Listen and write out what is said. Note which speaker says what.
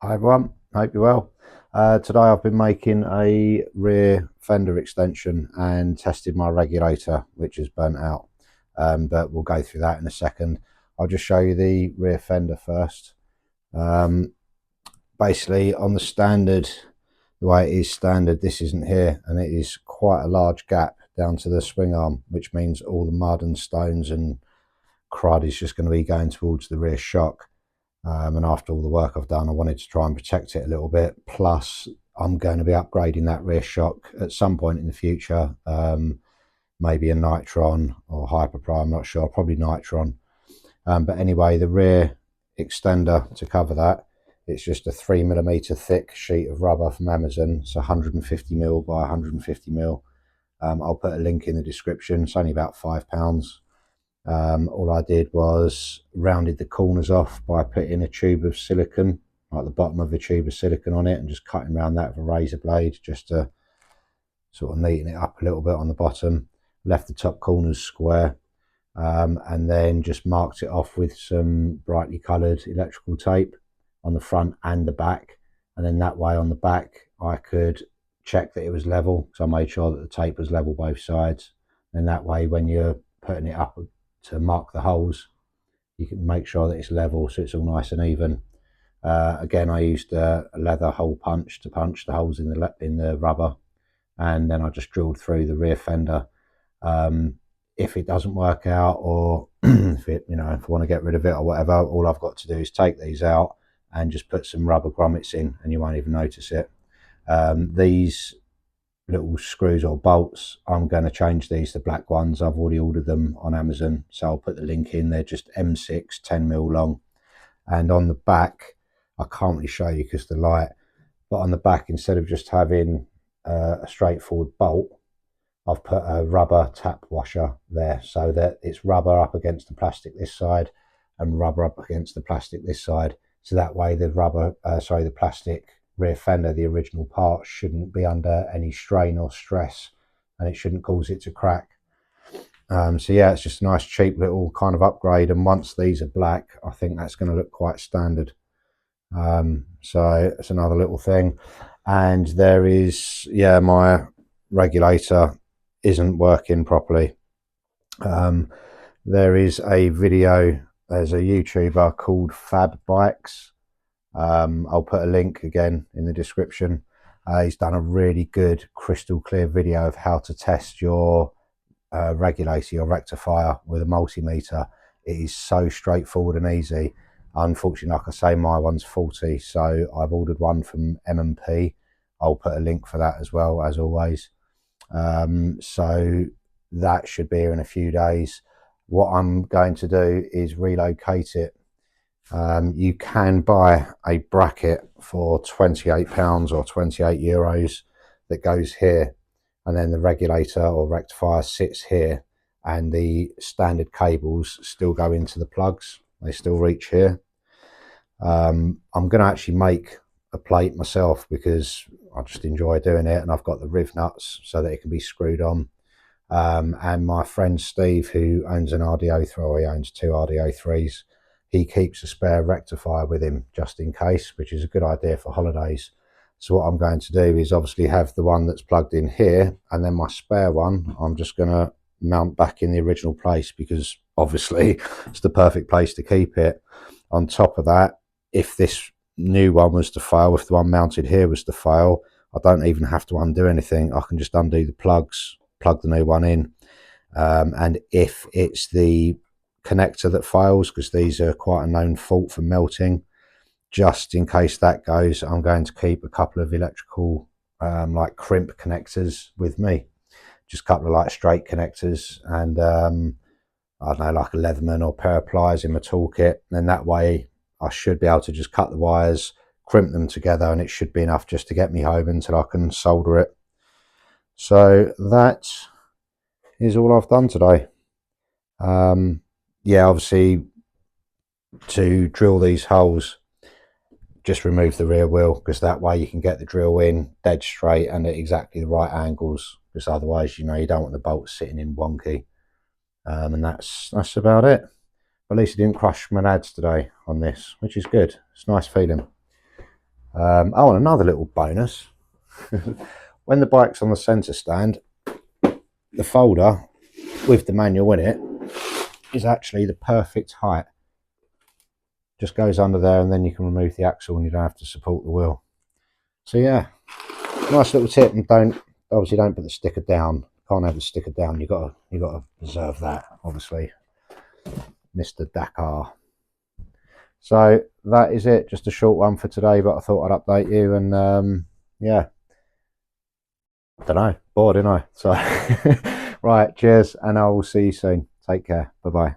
Speaker 1: Hi everyone, hope you're well. Today I've been making a rear fender extension and tested my regulator, which is burnt out, but we'll go through that in a second. I'll just show you the rear fender first. Basically on the standard, the way it is standard, this isn't here, and it is quite a large gap down to the swing arm, which means all the mud and stones and crud is just going to be going towards the rear shock. And after all the work I've done, I wanted to try and protect it a little bit. Plus, I'm going to be upgrading that rear shock at some point in the future. Maybe a Nitron or Hyperpro, I'm not sure, probably Nitron. But anyway, the rear extender to cover that, it's just a 3mm thick sheet of rubber from Amazon. It's 150mm by 150mm. I'll put a link in the description. It's only about £5. All I did was rounded the corners off by putting a tube of silicone, like the bottom of a tube of silicone on it, and just cutting around that with a razor blade just to sort of neaten it up a little bit on the bottom. Left the top corners square, and then just marked it off with some brightly coloured electrical tape on the front and the back, and then that way on the back I could check that it was level, so I made sure that the tape was level both sides, and that way when you're putting it up to mark the holes, you can make sure that it's level so it's all nice and even. Again, I used a leather hole punch to punch the holes in the rubber, and then I just drilled through the rear fender. If it doesn't work out, or if I want to get rid of it or whatever, all I've got to do is take these out and just put some rubber grommets in, and you won't even notice it. These little screws or bolts, I'm going to change these to black ones. I've already ordered them on Amazon, so I'll put the link in. They're just M6 10mm long, and on the back, I can't really show you because the light, but on the back, instead of just having a straightforward bolt, I've put a rubber tap washer there, so that it's rubber up against the plastic this side and rubber up against the plastic this side, so that way the plastic rear fender, the original part, shouldn't be under any strain or stress, and it shouldn't cause it to crack. So yeah, it's just a nice cheap little kind of upgrade, and once these are black, I think that's going to look quite standard. So it's another little thing. And there is, yeah, my regulator isn't working properly. There is a video, there's a YouTuber called Fab Bikes. I'll put a link again in the description. He's done a really good crystal clear video of how to test your regulator, your rectifier, with a multimeter. It is so straightforward and easy. Unfortunately, like I say, my one's faulty, so I've ordered one from M&P. I'll put a link for that as well, as always. So that should be here in a few days. What I'm going to do is relocate it. You can buy a bracket for £28 or €28 that goes here, and then the regulator or rectifier sits here, and the standard cables still go into the plugs. They still reach here. I'm going to actually make a plate myself because I just enjoy doing it, and I've got the riv nuts so that it can be screwed on. And my friend Steve, who owns an RDO3, or he owns two RDO3s, he keeps a spare rectifier with him just in case, which is a good idea for holidays. So what I'm going to do is obviously have the one that's plugged in here, and then my spare one I'm just going to mount back in the original place, because obviously it's the perfect place to keep it. On top of that, if this new one was to fail, if the one mounted here was to fail, I don't even have to undo anything. I can just undo the plugs, plug the new one in, and if it's the connector that fails, because these are quite a known fault for melting, just in case that goes, I'm going to keep a couple of electrical like crimp connectors with me, just a couple of like straight connectors, and I don't know, like a Leatherman or pair of pliers in my toolkit. And that way I should be able to just cut the wires, crimp them together, and it should be enough just to get me home until I can solder it. So that is all I've done today. Yeah, obviously to drill these holes, just remove the rear wheel, because that way you can get the drill in dead straight and at exactly the right angles, because otherwise, you don't want the bolts sitting in wonky. And that's about it. At least it didn't crush my nads today on this, which is good. It's a nice feeling. Oh, and another little bonus. When the bike's on the centre stand, the folder with the manual in it is actually the perfect height. Just goes under there, and then you can remove the axle and you don't have to support the wheel. So yeah, nice little tip. And obviously don't put the sticker down. Can't have the sticker down. You gotta preserve that, obviously, Mr. Dakar. So that is it. Just a short one for today, but I thought I'd update you. And yeah, I don't know, bored, didn't I? So right, cheers, and I will see you soon. Take care. Bye bye.